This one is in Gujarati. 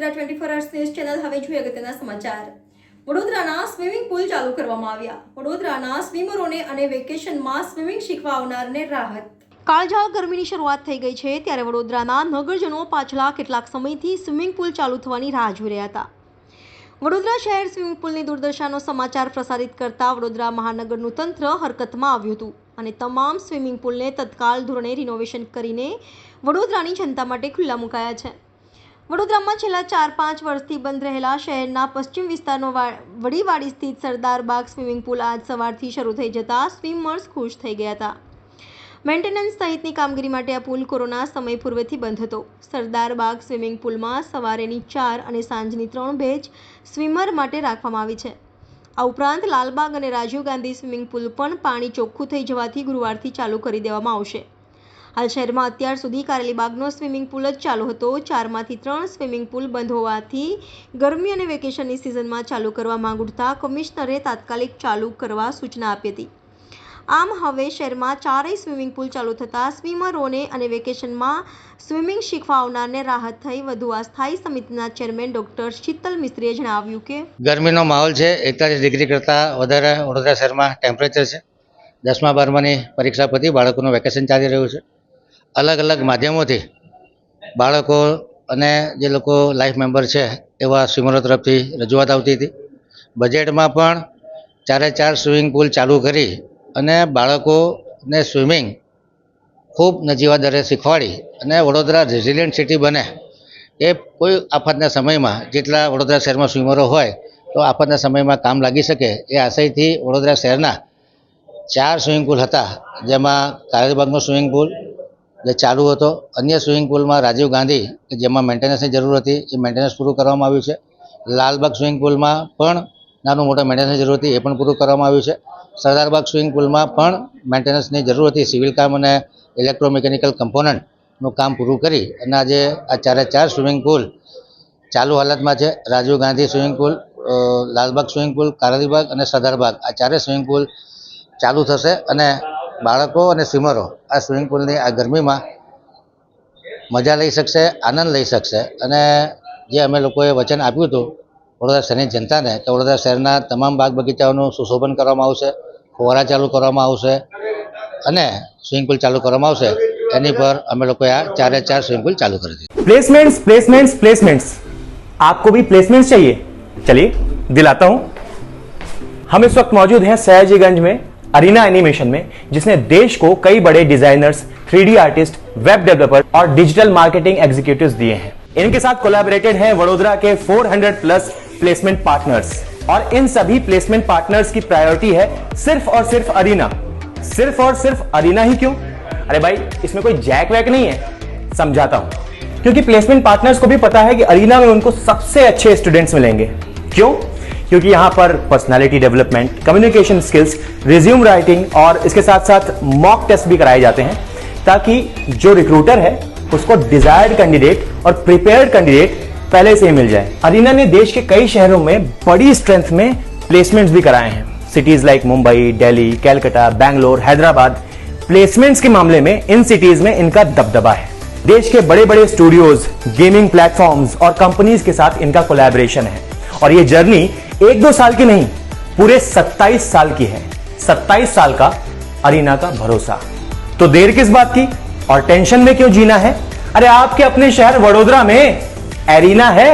વડોદરા 24 અવર્સ ન્યૂઝ ચેનલ હવે જોઈએ અગત્યના સમાચાર। વડોદરાના સ્વિમિંગ પુલ ચાલુ કરવામાં આવ્યા। વડોદરાના સ્વિમરોને અને વેકેશનમાં સ્વિમિંગ શીખવા આવનારને રાહત। કાળઝાળ ગરમીની શરૂઆત થઈ ગઈ છે ત્યારે વડોદરાના નગરજનો પાછલા કેટલાક સમયથી સ્વિમિંગ પુલ ચાલુ થવાની રાહ જોઈ રહ્યા હતા। વડોદરા શહેર સ્વિમિંગ પુલની દૂરદર્શાનો સમાચાર પ્રસારિત કરતા વડોદરા મહાનગરનું તંત્ર હરકતમાં આવ્યું હતું અને તમામ સ્વિમિંગ પુલને તત્કાલ ધોરણે રિનોવેશન કરીને વડોદરાની જનતા માટે ખુલ્લા મુકાયા છે। વડોદરામાં છેલ્લા 4-5 વર્ષથી બંધ રહેલા શહેરના પશ્ચિમ વિસ્તારનો વડીવાડી સ્થિત સરદારબાગ સ્વિમિંગ પુલ આજ સવારથી શરૂ થઈ જતા સ્વિમર્સ ખુશ થઈ ગયા હતા। મેન્ટેનન્સ સહિતની કામગીરી માટે આ પુલ કોરોના સમય પૂર્વેથી બંધ હતો। સરદારબાગ સ્વિમિંગ પુલમાં સવારેની 4 અને સાંજની 3 બેચ સ્વિમર માટે રાખવામાં આવી છે। આ ઉપરાંત લાલબાગ અને રાજીવ ગાંધી સ્વિમિંગ પુલ પણ પાણી ચોખ્ખું થઈ જવાથી ગુરુવારથી ચાલુ કરી દેવામાં આવશે। હાલ શહેરમાં અત્યાર સુધી કારેલીબાગનો સ્વિમિંગ પુલ જ ચાલુ હતો। 4માંથી 3 સ્વિમિંગ પુલ બંધ હોવાથી ગરમી અને વેકેશનની સિઝનમાં ચાલુ કરવા માંગ ઉઠતા કમિશનરે તાત્કાલિક ચાલુ કરવા સૂચના આપી હતી। આમ હવે શહેરમાં 4 સ્વિમિંગ પુલ ચાલુ થતાં સ્વિમરોને અને વેકેશનમાં સ્વિમિંગ શીખવા આવનારને રાહત થઈ। વધુ અસ્થાયી સમિતિના ચેરમેન ડોક્ટર શીતલ મિસ્ત્રીએ જણાવ્યું કે ગરમીનો માહોલ છે, 41 ડિગ્રી કરતાં વધારે વડોદરા શહેરમાં ટેમ્પરેચર છે। 10મા-12માની પરીક્ષા પછી બાળકોનું વેકેશન ચાલી રહ્યું છે। અલગ અલગ માધ્યમોથી બાળકો અને જે લોકો લાઈફ મેમ્બર છે એવા સ્વિમરો તરફથી રજૂઆત આવતી હતી। બજેટમાં પણ 4 સ્વિમિંગ પુલ ચાલુ કરી અને બાળકોને સ્વિમિંગ ખૂબ નજીવા દરે શીખવાડી અને વડોદરા રેઝિલિયન્ટ સિટી બને એ કોઈ આફતના સમયમાં જેટલા વડોદરા શહેરમાં સ્વિમરો હોય તો આફતના સમયમાં કામ લાગી શકે એ આશયથી વડોદરા શહેરના 4 સ્વિમિંગ પુલ હતા, જેમાં કારેલીબાગનો સ્વિમિંગ પુલ જે ચાલુ હતો, અન્ય સ્વિમિંગ પુલમાં રાજીવ ગાંધી જેમાં મેન્ટેનન્સની જરૂર હતી એ મેન્ટેનન્સ પૂરું કરવામાં આવ્યું છે। લાલબાગ સ્વિમિંગ પુલમાં પણ નાનું મોટા મેન્ટેનન્સની જરૂર હતી એ પણ પૂરું કરવામાં આવ્યું છે। સરદારબાગ સ્વિમિંગ પુલમાં પણ મેન્ટેનન્સની જરૂર હતી, સિવિલ કામ અને ઇલેક્ટ્રોમિકેનિકલ કમ્પોનન્ટનું કામ પૂરું કરી અને આજે આ 4 સ્વિમિંગ પુલ ચાલુ હાલતમાં છે। Rajiv Gandhi swimming pool, Lalbaug swimming pool, Karelibaug અને સરદારબાગ આ 4 સ્વિમિંગ પુલ ચાલુ થશે અને બાળકો અને સ્વિમરો આ સ્વિમિંગ પુલની આ ગરમીમાં મજા લઈ શકશે, આનંદ લઈ શકશે। અને જે અમે લોકોએ વચન આપ્યું હતું વડોદરા શહેરની જનતાને કે વડોદરા શહેરના તમામ બાગ બગીચાઓનું સુશોભન કરવામાં આવશે, ફુવારા ચાલુ કરવામાં આવશે અને સ્વિમિંગ પુલ ચાલુ કરવામાં આવશે, એની પર અમે લોકોએ આ 4 સ્વિમિંગ પુલ ચાલુ કરી દીધી। प्लेसमेंट्स प्लेसमेंट्स प्लेसमेंट्स आपको भी प्लेसमेंट्स चाहिए? चलिए दिलाता हूं। हम इस वक्त मौजूद हैं सयाजीगंज में अरीना एनिमेशन में, जिसने देश को कई बड़े designers, 3D artist, web developer और डिजिटल मार्केटिंग एग्जीक्यूटिव्स दिए हैं। इनके साथ कोलैबोरेटेड हैं वडोदरा के 400 प्लस प्लेसमेंट पार्टनर्स और इन सभी प्लेसमेंट पार्टनर्स की प्रायोरिटी है सिर्फ और सिर्फ अरीना। सिर्फ और सिर्फ अरीना ही क्यों? अरे भाई इसमें कोई जैक वैक नहीं है, समझाता हूं। क्योंकि प्लेसमेंट पार्टनर्स को भी पता है कि अरीना में उनको सबसे अच्छे स्टूडेंट्स मिलेंगे। क्यों? क्योंकि यहां पर personality development, communication skills, resume writing और इसके साथ साथ मॉक टेस्ट भी कराए जाते हैं ताकि जो रिक्रूटर है उसको डिजायर्ड कैंडिडेट और प्रिपेयर्ड कैंडिडेट पहले से ही मिल जाए। अरीना ने देश के कई शहरों में बड़ी स्ट्रेंथ में प्लेसमेंट्स भी कराए हैं। Cities like Mumbai, Delhi, Calcutta, Bangalore, Hyderabad. Placements के मामले में इन सिटीज में इनका दबदबा है। देश के बड़े बड़े स्टूडियोज, गेमिंग प्लेटफॉर्म्स और कंपनीज के साथ इनका कोलैबोरेशन है और ये जर्नी 1-2 साल की नहीं, पूरे 27 साल की है। 27 साल का अरीना का भरोसा। तो देर किस बात की और टेंशन में क्यों जीना है? अरे आपके अपने शहर वडोदरा में एरीना है।